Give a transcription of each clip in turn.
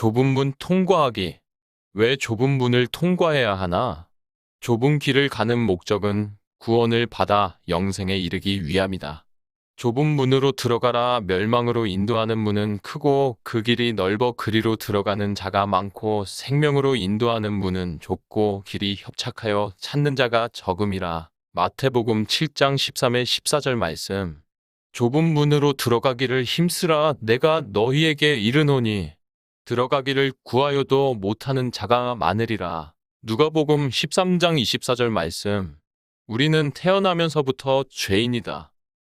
좁은 문 통과하기. 왜 좁은 문을 통과해야 하나? 좁은 길을 가는 목적은 구원을 받아 영생에 이르기 위함이다. 좁은 문으로 들어가라 멸망으로 인도하는 문은 크고 그 길이 넓어 그리로 들어가는 자가 많고 생명으로 인도하는 문은 좁고 길이 협착하여 찾는 자가 적음이라. 마태복음 7장 13에 14절 말씀. 좁은 문으로 들어가기를 힘쓰라 내가 너희에게 이르노니 들어가기를 구하여도 못하는 자가 많으리라. 누가복음 13장 24절 말씀. 우리는 태어나면서부터 죄인이다.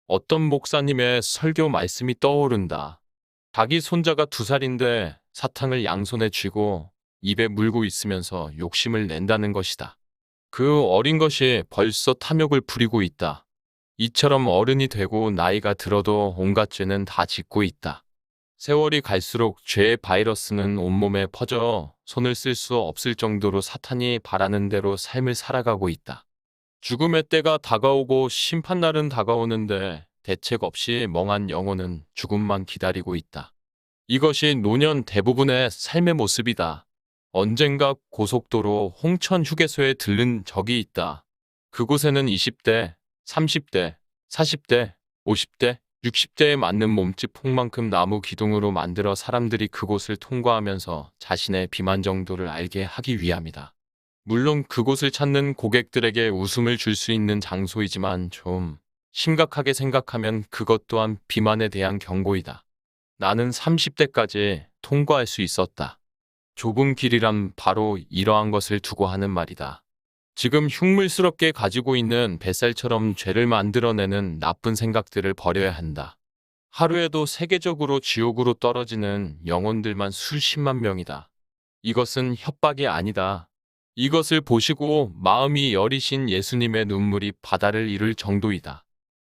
어떤 목사님의 설교 말씀이 떠오른다. 자기 손자가 2살인데 사탕을 양손에 쥐고 입에 물고 있으면서 욕심을 낸다는 것이다. 그 어린 것이 벌써 탐욕을 부리고 있다. 이처럼 어른이 되고 나이가 들어도 온갖 죄는 다 짓고 있다. 세월이 갈수록 죄의 바이러스는 온몸에 퍼져 손을 쓸 수 없을 정도로 사탄이 바라는 대로 삶을 살아가고 있다. 죽음의 때가 다가오고 심판날은 다가오는데 대책 없이 멍한 영혼은 죽음만 기다리고 있다. 이것이 노년 대부분의 삶의 모습이다. 언젠가 고속도로 홍천 휴게소에 들른 적이 있다. 그곳에는 20대, 30대, 40대, 50대, 60대에 맞는 몸집 폭만큼 나무 기둥으로 만들어 사람들이 그곳을 통과하면서 자신의 비만 정도를 알게 하기 위함이다. 물론 그곳을 찾는 고객들에게 웃음을 줄 수 있는 장소이지만 좀 심각하게 생각하면 그것 또한 비만에 대한 경고이다. 나는 30대까지 통과할 수 있었다. 좁은 길이란 바로 이러한 것을 두고 하는 말이다. 지금 흉물스럽게 가지고 있는 뱃살처럼 죄를 만들어내는 나쁜 생각들을 버려야 한다. 하루에도 세계적으로 지옥으로 떨어지는 영혼들만 수십만 명이다. 이것은 협박이 아니다. 이것을 보시고 마음이 여리신 예수님의 눈물이 바다를 이룰 정도이다.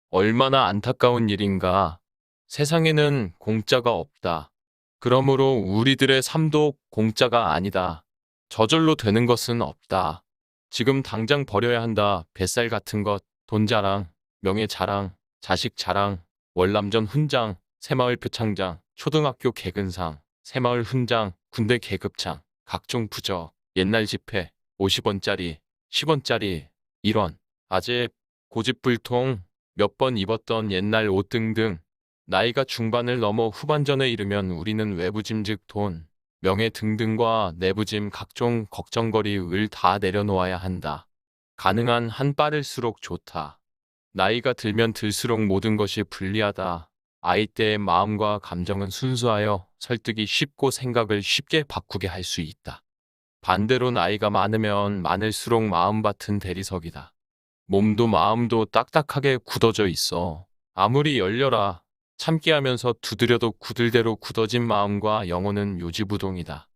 얼마나 안타까운 일인가. 세상에는 공짜가 없다. 그러므로 우리들의 삶도 공짜가 아니다. 저절로 되는 것은 없다. 지금 당장 버려야 한다. 뱃살 같은 것, 돈 자랑, 명예 자랑, 자식 자랑, 월남전 훈장, 새마을 표창장, 초등학교 개근상, 새마을 훈장, 군대 계급장, 각종 부적, 옛날 지폐, 50원짜리, 10원짜리, 1원, 아재, 고집불통, 몇 번 입었던 옛날 옷 등등. 나이가 중반을 넘어 후반전에 이르면 우리는 외부짐 즉 돈, 명예 등등과 내부짐 각종 걱정거리를 다 내려놓아야 한다. 가능한 한 빠를수록 좋다. 나이가 들면 들수록 모든 것이 불리하다. 아이 때의 마음과 감정은 순수하여 설득이 쉽고 생각을 쉽게 바꾸게 할 수 있다. 반대로 나이가 많으면 많을수록 마음밭은 대리석이다. 몸도 마음도 딱딱하게 굳어져 있어. 아무리 열려라 참게 하면서 두드려도 굳을대로 굳어진 마음과 영혼은 요지부동이다.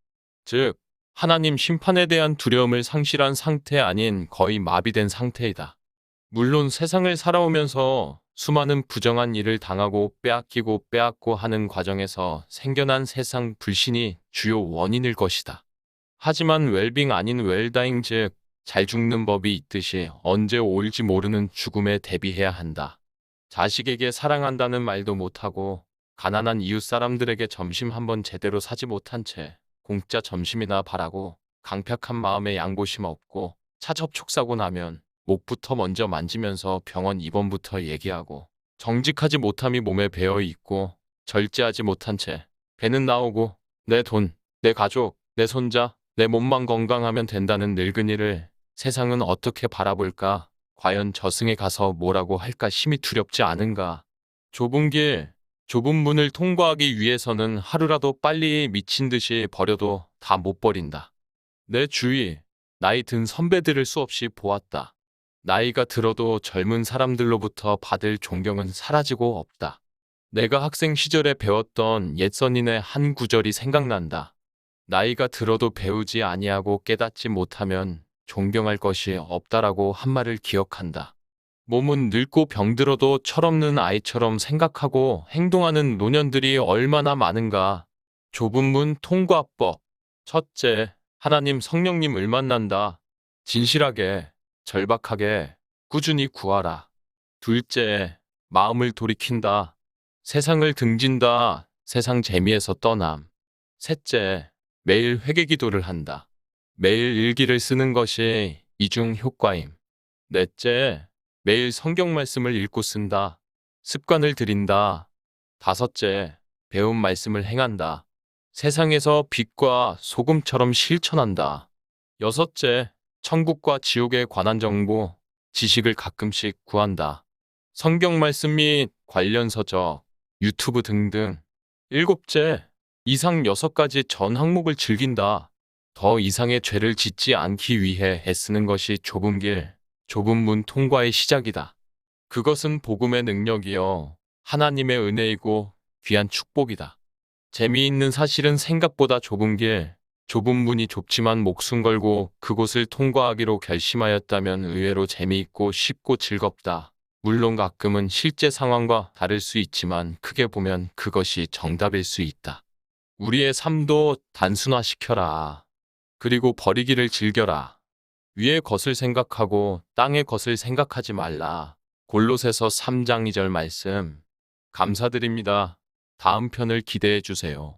즉, 하나님 심판에 대한 두려움을 상실한 상태 아닌 거의 마비된 상태이다. 물론 세상을 살아오면서 수많은 부정한 일을 당하고 빼앗고 하는 과정에서 생겨난 세상 불신이 주요 원인일 것이다. 하지만 웰빙 아닌 웰다잉 즉 잘 죽는 법이 있듯이 언제 올지 모르는 죽음에 대비해야 한다. 자식에게 사랑한다는 말도 못하고 가난한 이웃 사람들에게 점심 한번 제대로 사지 못한 채 공짜 점심이나 바라고 강팍한 마음에 양보심 없고 차 접촉사고 나면 목부터 먼저 만지면서 병원 입원부터 얘기하고 정직하지 못함이 몸에 배어 있고 절제하지 못한 채 배는 나오고 내 돈, 내 가족, 내 손자, 내 몸만 건강하면 된다는 늙은이를 세상은 어떻게 바라볼까? 과연 저승에 가서 뭐라고 할까 심히 두렵지 않은가? 좁은 길, 좁은 문을 통과하기 위해서는 하루라도 빨리 미친 듯이 버려도 다 못 버린다. 내 주위, 나이 든 선배들을 수없이 보았다. 나이가 들어도 젊은 사람들로부터 받을 존경은 사라지고 없다. 내가 학생 시절에 배웠던 옛 선인의 한 구절이 생각난다. 나이가 들어도 배우지 아니하고 깨닫지 못하면 존경할 것이 없다라고 한 말을 기억한다. 몸은 늙고 병들어도 철없는 아이처럼 생각하고 행동하는 노년들이 얼마나 많은가. 좁은 문 통과법. 첫째, 하나님 성령님을 만난다. 진실하게, 절박하게, 꾸준히 구하라. 둘째, 마음을 돌이킨다. 세상을 등진다. 세상 재미에서 떠남. 셋째, 매일 회개 기도를 한다. 매일 일기를 쓰는 것이 이중 효과임. 넷째, 매일 성경 말씀을 읽고 쓴다. 습관을 들인다. 다섯째, 배운 말씀을 행한다. 세상에서 빛과 소금처럼 실천한다. 여섯째, 천국과 지옥에 관한 정보, 지식을 가끔씩 구한다. 성경 말씀 및 관련 서적, 유튜브 등등. 일곱째, 이상 6가지 전 항목을 즐긴다. 더 이상의 죄를 짓지 않기 위해 애쓰는 것이 좁은 길, 좁은 문 통과의 시작이다. 그것은 복음의 능력이요. 하나님의 은혜이고 귀한 축복이다. 재미있는 사실은 생각보다 좁은 길, 좁은 문이 좁지만 목숨 걸고 그곳을 통과하기로 결심하였다면 의외로 재미있고 쉽고 즐겁다. 물론 가끔은 실제 상황과 다를 수 있지만 크게 보면 그것이 정답일 수 있다. 우리의 삶도 단순화시켜라. 그리고 버리기를 즐겨라. 위의 것을 생각하고 땅의 것을 생각하지 말라. 골로새서 3장 2절 말씀. 감사드립니다. 다음 편을 기대해 주세요.